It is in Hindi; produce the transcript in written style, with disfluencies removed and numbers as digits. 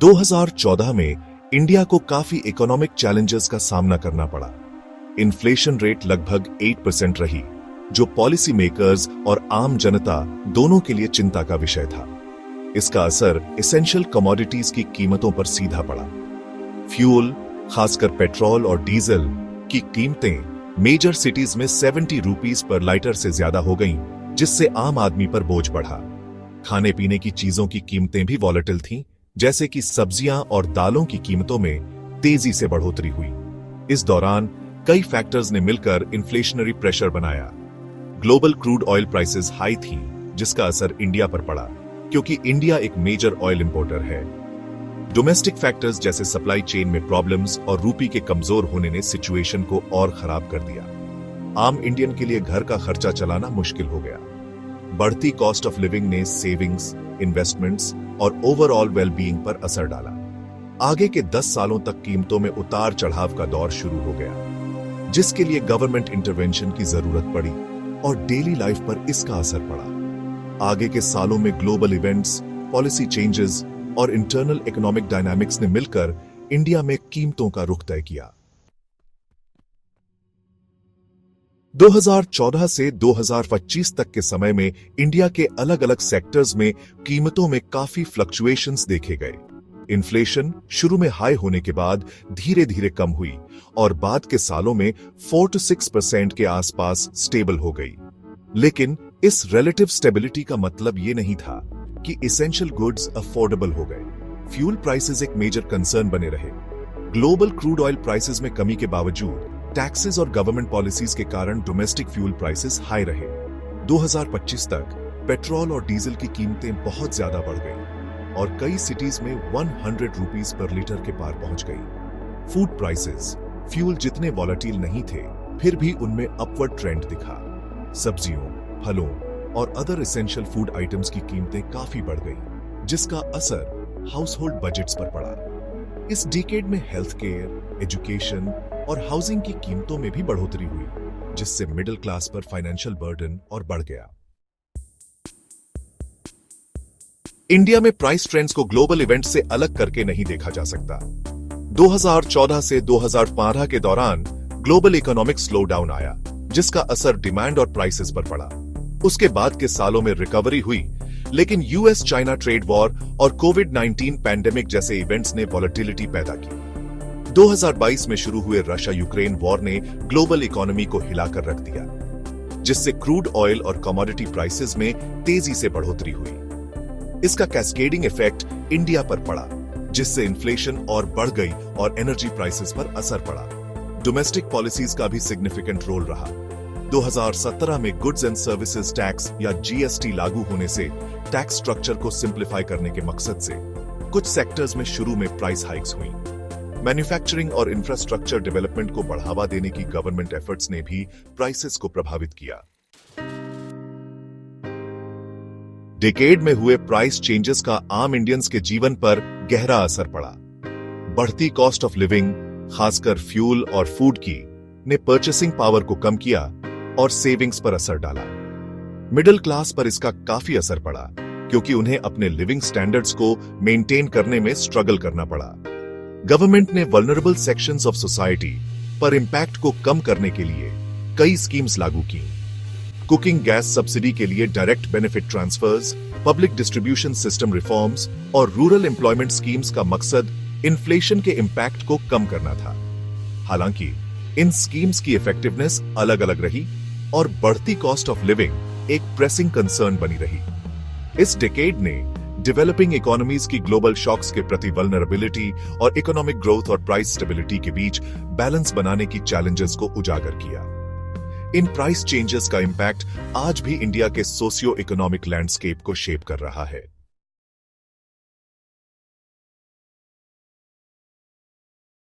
2014 में इंडिया को काफी इकोनॉमिक चैलेंजेस का सामना करना पड़ा। इन्फ्लेशन रेट लगभग 8% रही, जो पॉलिसी मेकर्स और आम जनता दोनों के लिए चिंता का विषय था। इसका असर एसेंशियल कमोडिटीज की कीमतों पर सीधा पड़ा। फ्यूल, खासकर पेट्रोल और डीजल की कीमतें मेजर सिटीज में 70 रुपीस पर लीटर से ज्यादा हो गईं, जिससे आम आदमी पर बोझ बढ़ा। खाने पीने की चीजों की कीमतें भी वॉलेटिल थीं, जैसे कि सब्जियां और दालों की कीमतों में तेजी से बढ़ोतरी हुई। इस दौरान कई फैक्टर्स ने मिलकर इन्फ्लेशनरी प्रेशर बनाया। Global crude oil prices high थीं, जिसका असर इंडिया पर पड़ा, क्योंकि इंडिया एक मेजर ऑयल इंपोर्टर है। डोमेस्टिक फैक्टर्स जैसे सप्लाई चेन में प्रॉब्लम्स और रूपी के कमजोर होने ने सिचुएशन को और खराब कर दिया। आम इंडियन के लिए घर का खर्चा चलाना मुश्किल हो गया। बढ़ती कॉस्ट ऑफ लिविंग ने सेविंग्स, इन्वेस्टमेंट्स और ओवरऑल वेलबीइंग पर असर डाला। आगे के 10 सालों तक कीमतों में उतार चढ़ाव का दौर शुरू हो गया, जिसके लिए गवर्नमेंट इंटरवेंशन की जरूरत पड़ी और डेली लाइफ पर इसका असर पड़ा। आगे के सालों में ग्लोबल इवेंट्स, पॉलिसी चेंजेस और इंटरनल इकोनॉमिक डायनामिक्स ने मिलकर इंडिया में कीमतों का रुख तय किया। 2014 से 2025 तक के समय में इंडिया के अलग अलग सेक्टर्स में कीमतों में काफी फ्लक्चुएशंस देखे गए। इन्फ्लेशन शुरू में हाई होने के बाद धीरे धीरे कम हुई और बाद के सालों में 4 से 6% के आसपास स्टेबल हो गई। लेकिन इस रिलेटिव स्टेबिलिटी का मतलब यह नहीं था कि एसेंशियल गुड्स अफोर्डेबल हो गए। फ्यूल प्राइसेस एक मेजर कंसर्न बने रहे। ग्लोबल क्रूड ऑयल प्राइसेस में कमी के बावजूद टैक्सेस और गवर्नमेंट पॉलिसीज के कारण डोमेस्टिक फ्यूल प्राइसेस हाई रहे। 2025 तक पेट्रोल और डीजल की कीमतें बहुत ज्यादा बढ़ गई और कई सिटीज में 100 रुपीस पर लीटर के पार पहुंच गई। फूड प्राइसेस, फ्यूल जितने वॉलेटिल नहीं थे, फिर भी उनमें अपवर्ड ट्रेंड दिखा। सब्जियों, फलों और अदर एसेंशियल फूड आइटम्स की कीमतें काफी बढ़ गई, जिसका असर हाउस होल्ड बजट्स पर पड़ा। इस डिकेड में हेल्थ केयर, एजुकेशन और हाउसिंग की कीमतों में भी बढ़ोतरी हुई, जिससे मिडिल क्लास पर फाइनेंशियल बर्डन और बढ़ गया। इंडिया में प्राइस ट्रेंड्स को ग्लोबल इवेंट से अलग करके नहीं देखा जा सकता। 2014 से 2015 के दौरान ग्लोबल इकोनॉमिक स्लोडाउन आया, जिसका असर डिमांड और प्राइसेस पर पड़ा। उसके बाद के सालों में रिकवरी हुई, लेकिन यूएस चाइना ट्रेड वॉर और कोविड-19 पैंडेमिक जैसे इवेंट्स ने वॉलेटिलिटी पैदा की। 2022 में शुरू हुए रशिया यूक्रेन वॉर ने ग्लोबल इकोनॉमी को हिलाकर रख दिया, जिससे क्रूड ऑयल और कमोडिटी प्राइसेस में तेजी से बढ़ोतरी हुई। इसका कैस्केडिंग इफेक्ट इंडिया पर पड़ा, जिससे इन्फ्लेशन और बढ़ गई और एनर्जी प्राइसेस पर असर पड़ा। डोमेस्टिक पॉलिसीज का भी सिग्निफिकेंट रोल रहा। 2017 में गुड्स एंड सर्विसेज टैक्स या जीएसटी लागू होने से टैक्स स्ट्रक्चर को सिंप्लीफाई करने के मकसद से कुछ सेक्टर्स में शुरू में प्राइस हाइक्स हुई। मैन्युफैक्चरिंग और इंफ्रास्ट्रक्चर डेवलपमेंट को बढ़ावा देने की गवर्नमेंट एफर्ट्स ने भी प्राइसेस को प्रभावित किया। डिकेड में हुए प्राइस चेंजेस का आम इंडियंस के जीवन पर गहरा असर पड़ा। बढ़ती कॉस्ट ऑफ लिविंग, खासकर फ्यूल और फूड की, ने परचेसिंग पावर को कम किया और सेविंग्स पर असर डाला। मिडिल क्लास पर इसका काफी असर पड़ा, क्योंकि उन्हें अपने लिविंग स्टैंडर्ड्स को मेंटेन करने में स्ट्रगल करना पड़ा। गवर्नमेंट ने वल्नरेबल सेक्शंस ऑफ सोसाइटी पर इंपैक्ट को कम करने के लिए कई स्कीम्स लागू की। कुकिंग गैस सब्सिडी के लिए direct benefit transfers, public distribution system reforms और रूरल एम्प्लॉयमेंट स्कीम्स का मकसद इन्फ्लेशन के इंपैक्ट को कम करना था। हालांकि इन स्कीम्स की इफेक्टिवनेस अलग अलग रही और बढ़ती कॉस्ट ऑफ लिविंग एक प्रेसिंग कंसर्न बनी रही। इस डिकेड ने डेवलपिंग इकोनॉमीज की ग्लोबल शॉक्स के प्रति वल्नरेबिलिटी और इकोनॉमिक ग्रोथ और प्राइस स्टेबिलिटी के बीच बैलेंस बनाने की चैलेंजेस को उजागर किया। इन प्राइस चेंजेस का इंपैक्ट आज भी इंडिया के सोशियो इकोनॉमिक लैंडस्केप को शेप कर रहा है।